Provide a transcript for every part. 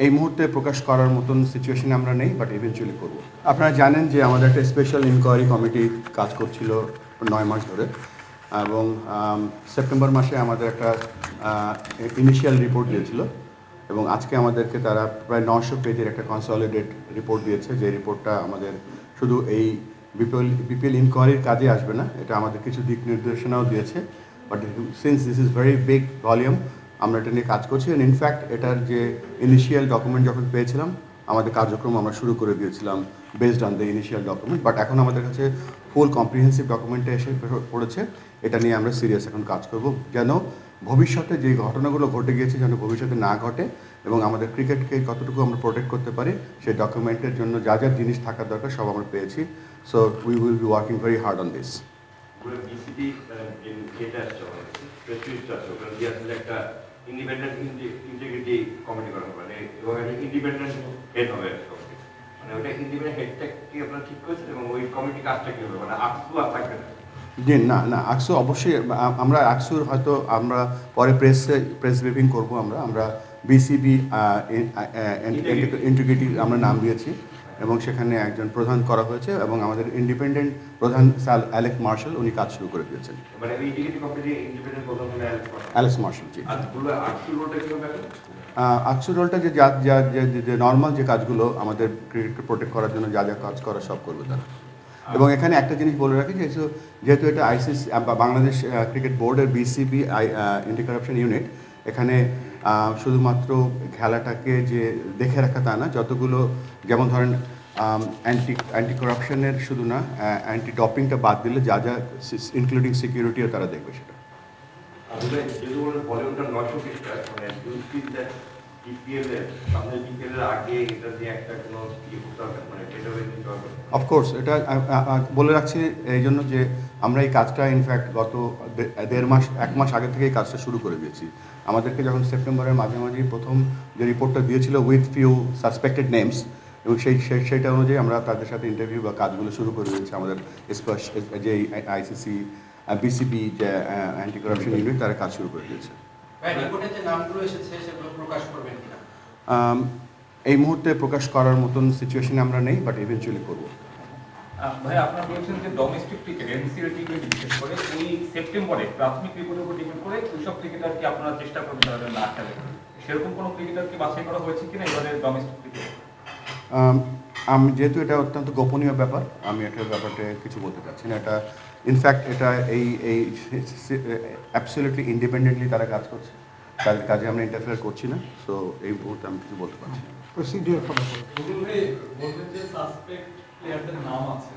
এই মুহূর্তে প্রকাশ করার মতন সিচুয়েশনে আমরা নেই, বাট ইভেনচুয়ালি করব। আপনারা জানেন যে আমাদের একটা স্পেশাল ইনকোয়ারি কমিটি কাজ করছিল 9 মাস ধরে, এবং সেপ্টেম্বর মাসে আমাদের একটা ইনিশিয়াল রিপোর্ট দিয়েছিল, এবং আজকে আমাদেরকে তারা প্রায় 900 পেজের একটা কনসলিডেট রিপোর্ট দিয়েছে। যে রিপোর্টটা আমাদের শুধু এই বিপিএল ইনকোয়ারির কাজে আসবে না, এটা আমাদের কিছু দিক নির্দেশনাও দিয়েছে। But since this is very big volume, আমরা এটা নিয়ে কাজ করছি। অ্যান্ড ইনফ্যাক্ট এটার যে ইনিশিয়াল ডকুমেন্ট যখন পেয়েছিলাম, আমাদের কার্যক্রম আমরা শুরু করে দিয়েছিলাম based on the initial document. But এখন আমাদের কাছে ফুল কম্প্রিহেন্সিভ ডকুমেন্টে এসে পড়েছে। এটা নিয়ে আমরা সিরিয়াস এখন কাজ করব, যেন ভবিষ্যতে যে ঘটনাগুলো ঘটে গিয়েছে যেন ভবিষ্যতে না ঘটে, এবং আমাদের ক্রিকেটকে কতটুকু আমরা প্রোটেক্ট করতে পারি সেই ডকুমেন্টের জন্য যা যা জিনিস থাকার দরকার সব আমরা পেয়েছি। So we will be working very hard on this. Independent integrity committee করা হবে, মানে এবং একটা ইন্ডিপেন্ডেন্ট হেড হবে, মানে ওটা ইন্ডিপেন্ডেন্ট হেডটা কি আপনারা ঠিক করেছেন, এবং ওই কমিটি কাজটা কি হবে, মানে আকসু আর থাকবে না? জি না, আকসু অবশ্যই আমরা আকসুর হয়তো আমরা পরে প্রেস ব্রিফিং করবো। আমরা বিসিবি ইন্টিগ্রিটি আমরা নাম দিয়েছি, এবং সেখানে একজন প্রধান করা হয়েছে, এবং আমাদের ইন্ডিপেন্ডেন্ট প্রধান অ্যালেক্স মার্শাল উনি কাজ শুরু করে দিয়েছেন। মানে ইন্টিগ্রিটি কমিটি ইন্ডিপেন্ডেন্ট প্রধান হলো অ্যালেক্স মার্শাল। জি, আকসু রোলটা কি হবে? আকসু রোলটা যে নর্মাল যে কাজগুলো আমাদের ক্রিকেটকে প্রোটেক্ট করার জন্য যা যা কাজ করা সব করবে তারা। এবং এখানে একটা জিনিস বলে রাখি, যেহেতু এটা আইসিসি বা বাংলাদেশ ক্রিকেট বোর্ডের বিসিবি অ্যান্টি কারাপশন ইউনিট, এখানে শুধুমাত্র খেলাটাকে যে দেখে রাখা তা না, যতগুলো যেমন ধরেন অ্যান্টি কারাপশনের শুধু না, অ্যান্টি ডপিংটা বাদ দিলে যা যা ইনক্লুডিং সিকিউরিটিও তারা দেখবে সেটা। অফকোর্স এটা বলে রাখছি এই জন্য যে আমরা এই কাজটা ইনফ্যাক্ট গত 1 মাস আগে থেকে এই কাজটা শুরু করে দিয়েছি। আমাদেরকে যখন সেপ্টেম্বরের মাঝামাঝি প্রথম যে রিপোর্টটা দিয়েছিল উইথ ফিউ সাসপেক্টেড নেমস, এবং সেইটা অনুযায়ী আমরা তাদের সাথে ইন্টারভিউ বা কাজগুলো শুরু করে দিয়েছি। আমাদের যে আইসিসি বিসিবি যে অ্যান্টি কারাপশন ইউনিট তারা কাজ শুরু করে দিয়েছে। এই মুহূর্তে প্রকাশ করার মতন সিচুয়েশনে আমরা নেই, বাট ইভেনচুয়ালি করব। ভাই আপনারা বলেছেন যে ডোমেস্টিক ক্রিকেট এনসিএল টি20 বিশেষ করে ওই সেপ্টেম্বরে প্রাথমিক রিপোর্টের উপর ডিপেন্ড করে ওইসব ক্রিকেটারকে আপনারা চেষ্টা করবেন যারা না খেলে, সেরকম কোনো ক্রিকেটারকে বাছাই করা হয়েছে কিনা এবারে ডোমেস্টিক ক্রিকেট? যেহেতু এটা অত্যন্ত গোপনীয় ব্যাপার, আমি এটার ব্যাপারটা কিছু বলতে চাচ্ছি না। এটা ইনফ্যাক্ট এটা এই অ্যাবসলিউটলি ইন্ডিপেন্ডেন্টলি তারা কাজ করছে, তাদের কাজে আমরা ইন্টারফেয়ার করছি না। সো এই মুহূর্তে আমি কিছু বলতে পারছি না। প্রসিডিউর ফলো করুন। বলবেন যে সাসপেক্ট প্লেয়ারদের নাম আছে,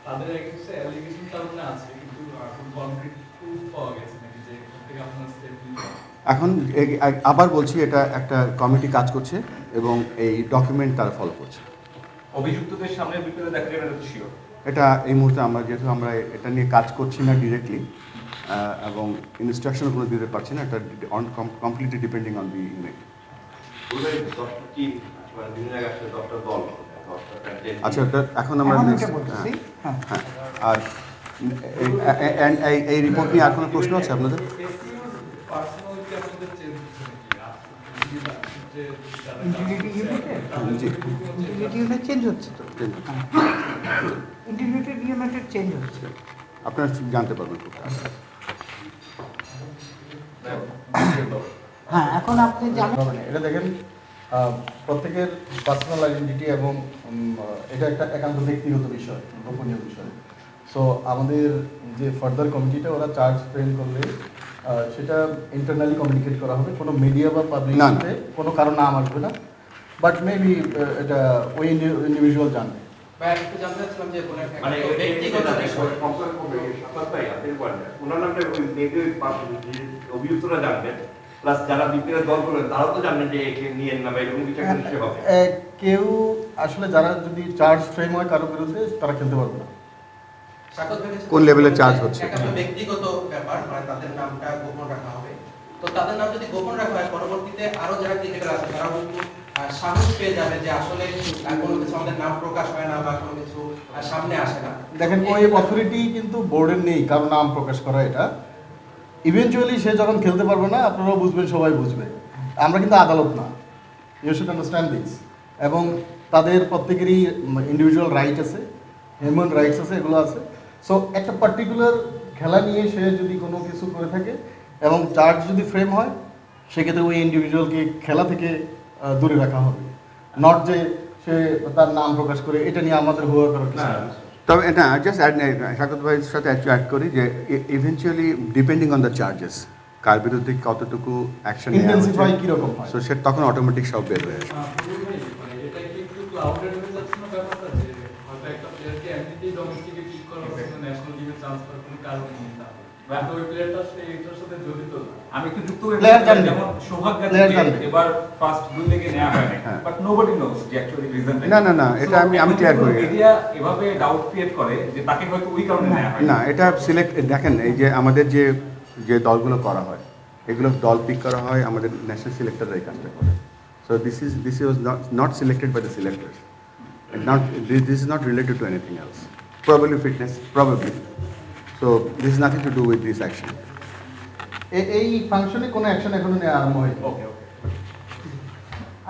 তাদের এগেইনস্টে অ্যালিগেশন তাহলে আছে, কিন্তু এখন কনক্রিট প্রুফ পাওয়া গেছে নাকি যে এখান থেকে আপনারা স্টেপ নিতে? এখন আবার বলছি, এটা একটা কমিটি কাজ করছে এবং এই ডকুমেন্ট তারা ফলো করছে। অভিযুক্তদের সামনে বিপদে দেখা যাবে না তো শিওর? এটা এই মুহূর্তে যেহেতু আমরা এটা নিয়ে কাজ করছি না ডিরেক্টলি, এবং ইনস্ট্রাকশন কোনো দিতে পারছি না, এটা completely depending on the unit. আচ্ছা, এখন আমরা আর এই রিপোর্ট নিয়ে আর কোনো প্রশ্ন আছে আপনাদের? চেঞ্জ হচ্ছে তো, ইন্টিগ্রেটেড ইউনিটের চেঞ্জ হচ্ছে, আপনারা জানতে পারবেন। হ্যাঁ, এখন আপনি জানেন এটা দেখেন প্রত্যেকের পার্সোনাল আইডেন্টিটি, এবং এটা একটা একান্ত ব্যক্তিগত বিষয়, গোপনীয় বিষয়। সো আমাদের যে ফার্দার কমিটিটা ওরা চার্জ ফ্রেম করলে সেটা ইন্টারনালি কমিউনিকেট করা হবে, কোনো মিডিয়া বা পাবলিকতে কোনো কারণ নাম আসবে না, বাট মেবি এটা ওই ইন্ডিভিজুয়াল জানবে। অভিযুক্তরা জানবেন, প্লাস যারা বিপিএল দল করবেন তারাও তো জানবেন যে একে নিয়ে না বা এরকম কিছু একটা বিষয় হবে। কেউ আসলে যারা যদি চার্জ ফ্রেম হয় কারো বিরুদ্ধে, তারা খেলতে পারবে না। কোন লেভেলে চার্জ হচ্ছে ব্যক্তিগত ব্যাপার, মানে তাদের নামটা গোপন রাখা হবে। তো তাদের নাম যদি গোপন রাখা হয়, পরবর্তীতে আরো যারা ক্রিকেটার আছে তারা কিন্তু সাহস পেয়ে যাবে যে আসলে কোনো কিছু আমাদের নাম প্রকাশ হয় না বা কোনো কিছু সামনে আসে না। দেখেন, ওই অথরিটি কিন্তু বোর্ডের নেই কারো নাম প্রকাশ করা। এটা ইভেনচুয়ালি সে যখন খেলতে পারবে না, আপনারাও বুঝবেন, সবাই বুঝবে। আমরা কিন্তু আদালত না, ইউ শুড আন্ডারস্ট্যান্ড দিস। এবং তাদের প্রত্যেকেরই ইন্ডিভিজুয়াল রাইট আছে, হিউম্যান রাইটস আছে, এগুলো আছে। সো একটা পার্টিকুলার খেলা নিয়ে সে যদি কোনো কিছু করে থাকে এবং চার্জ যদি ফ্রেম হয়, সেক্ষেত্রে ওই ইন্ডিভিজুয়ালকে খেলা থেকে দূরে রাখা হবে, নট যে সে তার নাম প্রকাশ করে। এটা নিয়ে আমাদের হুয়া করার কিছু নেই। তবে না, জাস্ট শাকত ভাইয়ের সাথে অ্যাড করি যে eventually depending on the charges, কার বিরুদ্ধে কতটুকু অ্যাকশন ইন্টেন্সিফাই কীরকম হয়, সো সে তখন অটোমেটিক সব বের হয়ে আসে। মানে এটা কি একটু ক্লাউডেড হয়ে যাচ্ছে না ব্যাপারটা, যে হয়তো একটা প্লেয়ারকে এমনিতেই ডোমেস্টিকে পিক করা হচ্ছে, ন্যাশনাল টিমে ট্রান্সফার কোনো কারণ নেই তার, বা ওই প্লেয়ারটা এটার সাথে জড়িত না। আমি একটু যুক্ত হয়ে Player জানবে। যেমন সোহাগ Player গাজীকে জানবে। এবার ফার্স্ট 2 লেগে নেওয়া হয়নি, হ্যাঁ। বাট নোবডি নোস যে অ্যাকচুয়ালি রিজনটা। না, এটা আমি ক্লিয়ার করি। মিডিয়া এভাবে ডাউট ক্রিয়েট করে যে তাকে হয়তো ওই কারণে নেওয়া হয় না, এটা সিলেক্ট দেখেন, এই যে আমাদের যে দলগুলো করা হয়, এগুলো দল পিক করা হয়, আমাদের ন্যাশনাল সিলেক্টররা এই কাজটা করে। So this was not selected by the selectors, this is not related to anything else, probably fitness, probably. So this is nothing to do with this action. এই ফাংশনে কোনো অ্যাকশন এখনো নেওয়া আরম্ভ হয়নি। ওকে।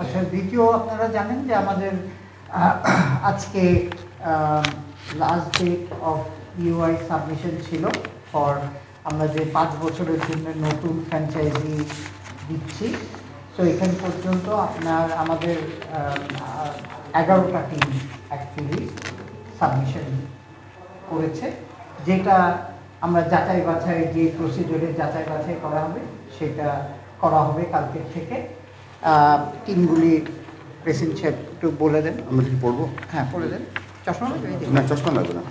আচ্ছা, দ্বিতীয় আপনারা জানেন যে আমাদের আজকে last date of UI submission ছিল ফর আমরা যে 5 বছরের জন্য নতুন ফ্র্যাঞ্চাইজি দিচ্ছি। সো এখান পর্যন্ত আমাদের 11টা টিম অ্যাকচুয়ালি সাবমিশন করেছে, যেটা আমরা যাচাই বাছাই, যে প্রসিডিওরে যাচাই বাছাই করা হবে সেটা করা হবে কালকের থেকে। টিমগুলি প্রেসিডেন্ট সাহেব একটু বলে দেন। আমরা কি পড়বো? হ্যাঁ, বলে দেন। চশমা লাগবে? না, চশমা লাগবে না।